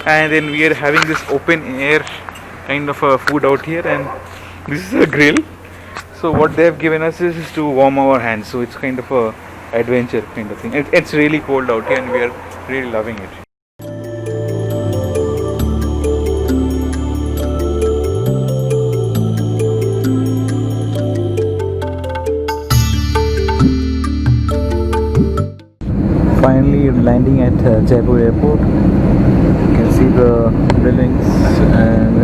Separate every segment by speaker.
Speaker 1: and then we are having this open air kind of a food out here, and this is a grill. So what they have given us is to warm our hands, so it's kind of a adventure kind of thing. It's really cold out here and we are really loving it. Finally landing at Jaipur airport. You can see the buildings and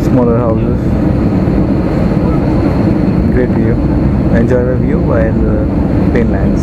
Speaker 1: smaller houses. Great view. Enjoy the view while the plane lands.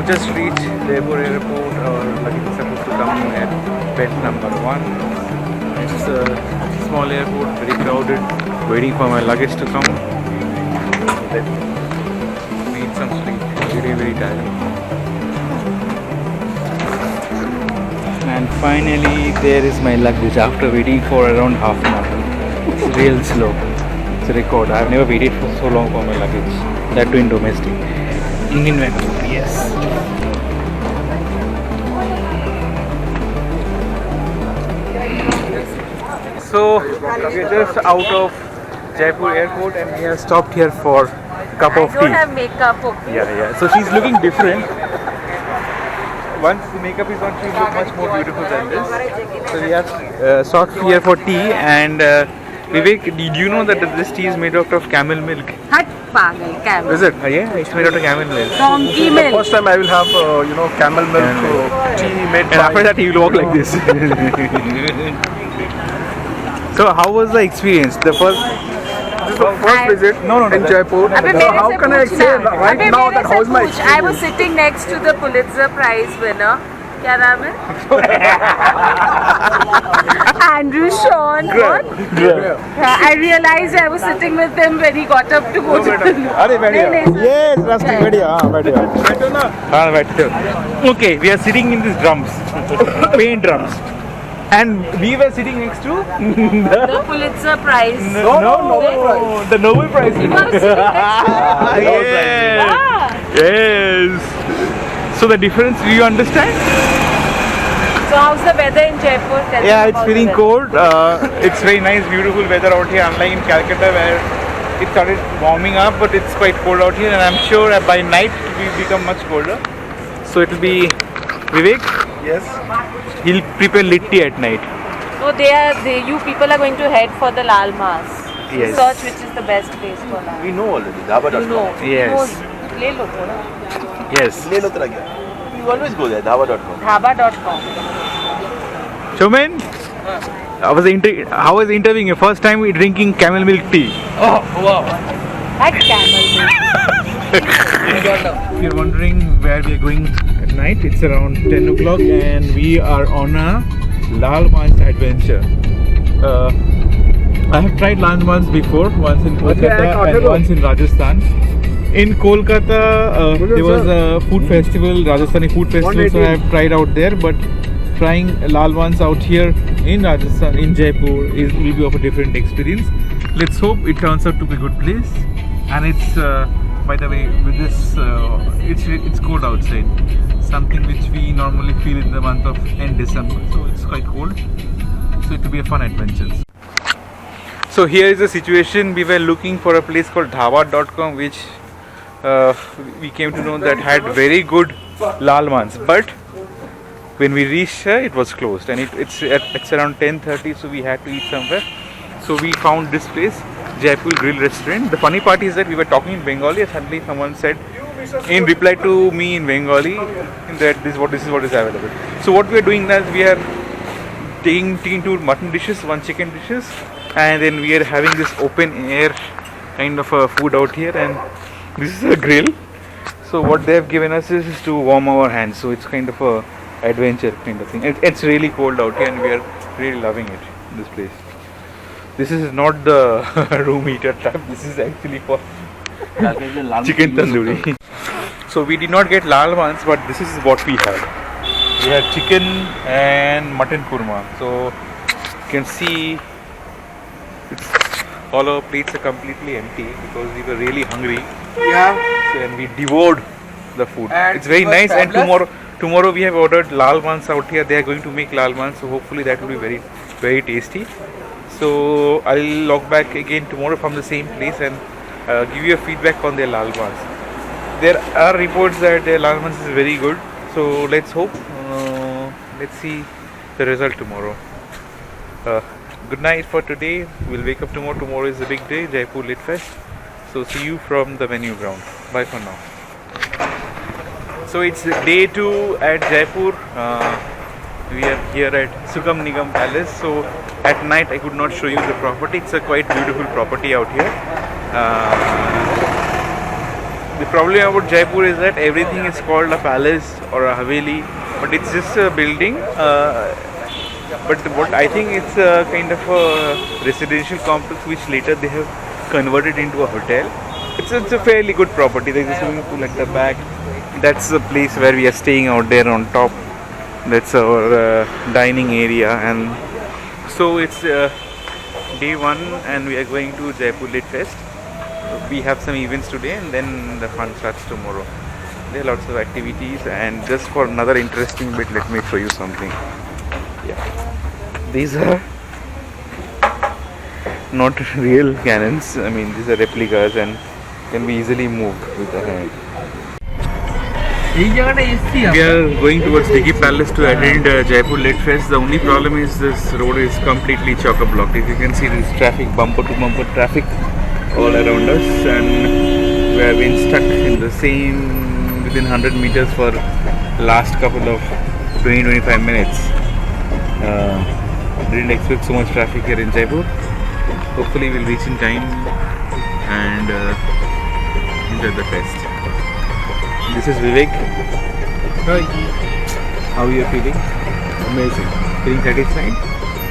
Speaker 1: Just reached Jaipur airport. Our luggage is supposed to come at bed number 1. It's a small airport, very crowded, waiting for my luggage to come. Need some sleep, very tired. And finally there is my luggage after waiting for around half an hour. It's real slow. It's a record. I've never waited for so long for my luggage. That too in domestic. Indian Vancouver, yes. So we're just out of Jaipur airport and we have stopped here for a cup of tea.
Speaker 2: I don't have makeup, okay.
Speaker 1: Yeah. So she's looking different. Once the makeup is on, she looks much more beautiful than this. So we have stopped here for tea, and Vivek, did you know that this tea is made out of camel milk?
Speaker 2: Hut pagal, camel.
Speaker 1: Is it? Yeah, it's made out of camel milk.
Speaker 2: Donkey milk.
Speaker 3: First time I will have, camel milk tea made
Speaker 1: And after that he will walk like this. So how was the experience? The first
Speaker 3: visit in Jaipur. How can I say right now that how is my experience?
Speaker 2: I was sitting next to the Pulitzer Prize winner. क्या नाम है? Andrew Sean. What? I realized I was sitting with him when he got up to go to the...
Speaker 1: Yes, Rusty, okay, we are sitting in these drums, paint drums, and we were sitting next to
Speaker 2: The Pulitzer Prize.
Speaker 1: No, the Nobel Prize.
Speaker 2: You were sitting next to
Speaker 1: Yes. So the difference, do you understand?
Speaker 2: So how's the weather in Jaipur? Tell me
Speaker 1: Yeah, it's
Speaker 2: about
Speaker 1: feeling
Speaker 2: the
Speaker 1: cold. It's very nice, beautiful weather out here, unlike in Calcutta where it started warming up, but it's quite cold out here, and I'm sure by night it will become much colder. So it will be Vivek.
Speaker 3: Yes.
Speaker 1: He'll prepare litti at night.
Speaker 2: So you people are going to head for the Lal Mas.
Speaker 1: Yes.
Speaker 2: Search which is the best place for Lal.
Speaker 3: We know already. Dhaba.com.
Speaker 2: You know.
Speaker 1: Yes.
Speaker 2: ले लो थोड़ा.
Speaker 1: Yes.
Speaker 3: ले लो तेरा क्या? You always go there. Dhaba.com.
Speaker 2: Dhaba.com.
Speaker 1: Showman, how was the interviewing? Your first time drinking camel milk tea.
Speaker 2: Oh wow. That camel milk.
Speaker 1: If you're wondering where we are going at night, it's around 10 o'clock and we are on a Lal Mas adventure. I have tried Lal Mas before, once in Kolkata and once in Rajasthan. In Kolkata, there was a food festival, Rajasthani food festival, so I have tried out there, but trying Lal Mas out here in Rajasthan, in Jaipur, will be of a different experience. Let's hope it turns out to be a good place. And it's, by the way, with this, it's cold outside. Something which we normally feel in the month of end December, so it's quite cold. So it will be a fun adventure. So here is the situation. We were looking for a place called Dhaba.com, which we came to know that had very good Lal Mas, but when we reached here it was closed, and it's around 10:30, so we had to eat somewhere. So we found this place, Jaipur Grill Restaurant. The funny part is that we were talking in Bengali and suddenly someone said in reply to me in Bengali that this is what is available. So what we are doing now is we are taking two mutton dishes, one chicken dishes, and then we are having this open air kind of a food out here, and this is a grill. So what they have given us is to warm our hands, so it's kind of a adventure kind of thing. It's really cold out here and we are really loving it, this place. This is not the room heater trap, this is actually for chicken tandoori. So we did not get lal ones, but this is what we had. We had chicken and mutton kurma. So you can see all our plates are completely empty because we were really hungry.
Speaker 3: Yeah.
Speaker 1: So, and we devoured the food.
Speaker 3: And
Speaker 1: it's very
Speaker 3: it was
Speaker 1: nice. And
Speaker 3: fabulous.
Speaker 1: tomorrow we have ordered lal ones out here. They are going to make lal ones, so hopefully that will be very, very tasty. So I'll log back again tomorrow from the same place and give you a feedback on their lal ones. There are reports that their lal ones is very good. So let's hope. Let's see the result tomorrow. Good night for today. We'll wake up tomorrow. Tomorrow is a big day, Jaipur Lit Fest. So see you from the venue ground. Bye for now. So it's day 2 at Jaipur. We are here at Sugam Nigam Palace. So at night I could not show you the property. It's a quite beautiful property out here. The problem about Jaipur is that everything is called a palace or a haveli, but it's just a building. But what I think it's a kind of a residential complex which later they have converted into a hotel. It's a fairly good property. There's a swimming pool at the back. That's the place where we are staying out there on top. That's our dining area, and so it's day 1 and we are going to Jaipur Lit Fest. We have some events today and then the fun starts tomorrow. There are lots of activities, and just for another interesting bit, let me show you something. Yeah, these are not real cannons. I mean, these are replicas and can be easily moved with the hand. We are going towards Dighi Palace to attend Jaipur Lit Fest. The only problem is this road is completely chock-a-blocked. If you can see, this traffic, bumper to bumper traffic all around us, and we have been stuck in the same within 100 meters for last couple of 20-25 minutes. Didn't expect so much traffic here in Jaipur. Hopefully we'll reach in time and enjoy the fest. This is Vivek. Hi. How are you feeling? Amazing. Feeling satisfied?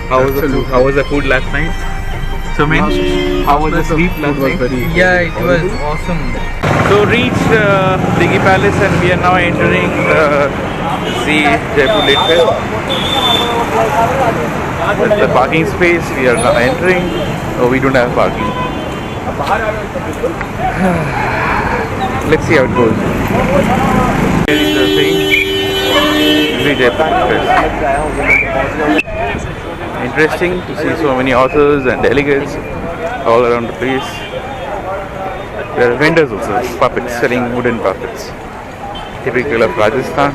Speaker 1: How was the food? How was the food last night? So how was the sleep last night?
Speaker 4: Yeah, it was awesome.
Speaker 1: So reached Dighi Palace and we are now entering the Jaipur Lit Fest. That's the parking space. We are now entering. Oh, we don't have parking. Let's see how it goes. Here is the thing. This is Jaipur Lit Fest. Interesting to see so many authors and delegates all around the place. There are vendors also, puppets, selling wooden puppets, typical of Rajasthan.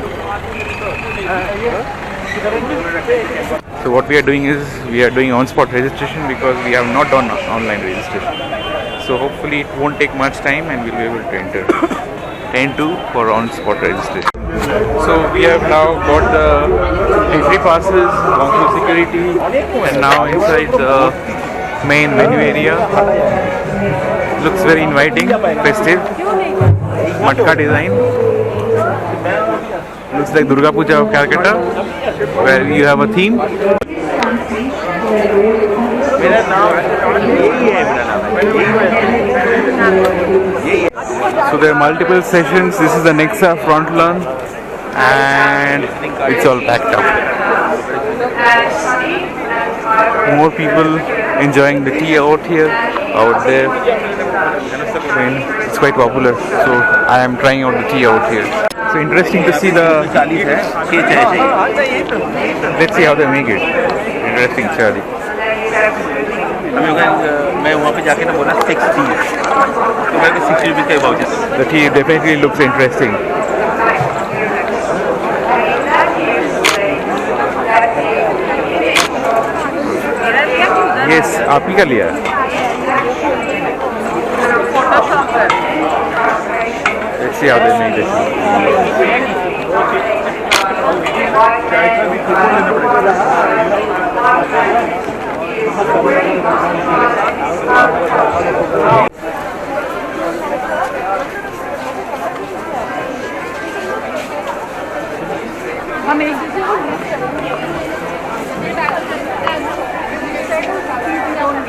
Speaker 1: So what we are doing is, we are doing on-spot registration because we have not done online registration. So hopefully it won't take much time and we'll be able to enter. 10-2 for on-spot registration. So we have now got the entry passes, gone through security, and now inside the main menu area. Looks very inviting, festive, matka design. Looks like Durga Puja of Calcutta, where you have a theme. So there are multiple sessions. This is the Nexa front lawn, and it's all packed up. More people enjoying the tea out here, out there. And it's quite popular, so I am trying out the tea out here. So interesting to see the. Let's see how they make it. Interesting, Charlie.
Speaker 4: मैं वहाँ पे जाके ना बोला 60 तो मैं 60 rupees का भाव देता हूँ.
Speaker 1: The tea definitely looks interesting. Yes, आप ही का लिया. Let's see how they make it.
Speaker 2: हम एक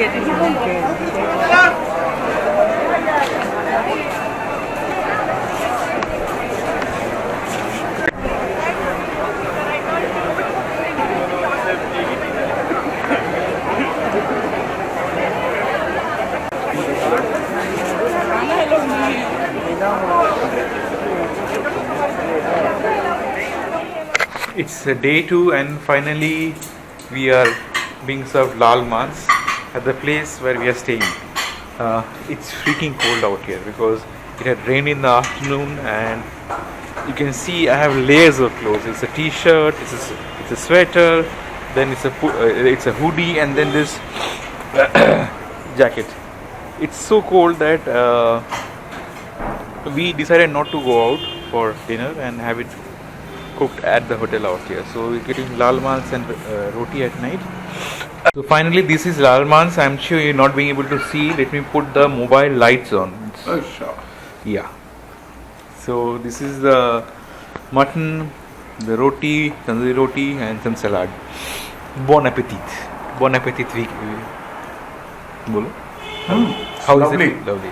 Speaker 1: It's day 2 and finally we are being served lal mans at the place where we are staying. It's freaking cold out here because it had rained in the afternoon, and you can see I have layers of clothes. It's a t-shirt, it's a sweater, then it's a hoodie, and then this jacket. It's so cold that we decided not to go out for dinner and have it cooked at the hotel out here. So we're getting lal mans and roti at night. So finally this is lal mans. I'm sure you're not being able to see. Let me put the mobile lights on.
Speaker 3: Oh, sure.
Speaker 1: Yeah. So this is the mutton, the roti, tandoori roti, and some salad. Bon appetit. Bon appetit. Bolo. How is
Speaker 3: Lovely.
Speaker 1: it? Lovely.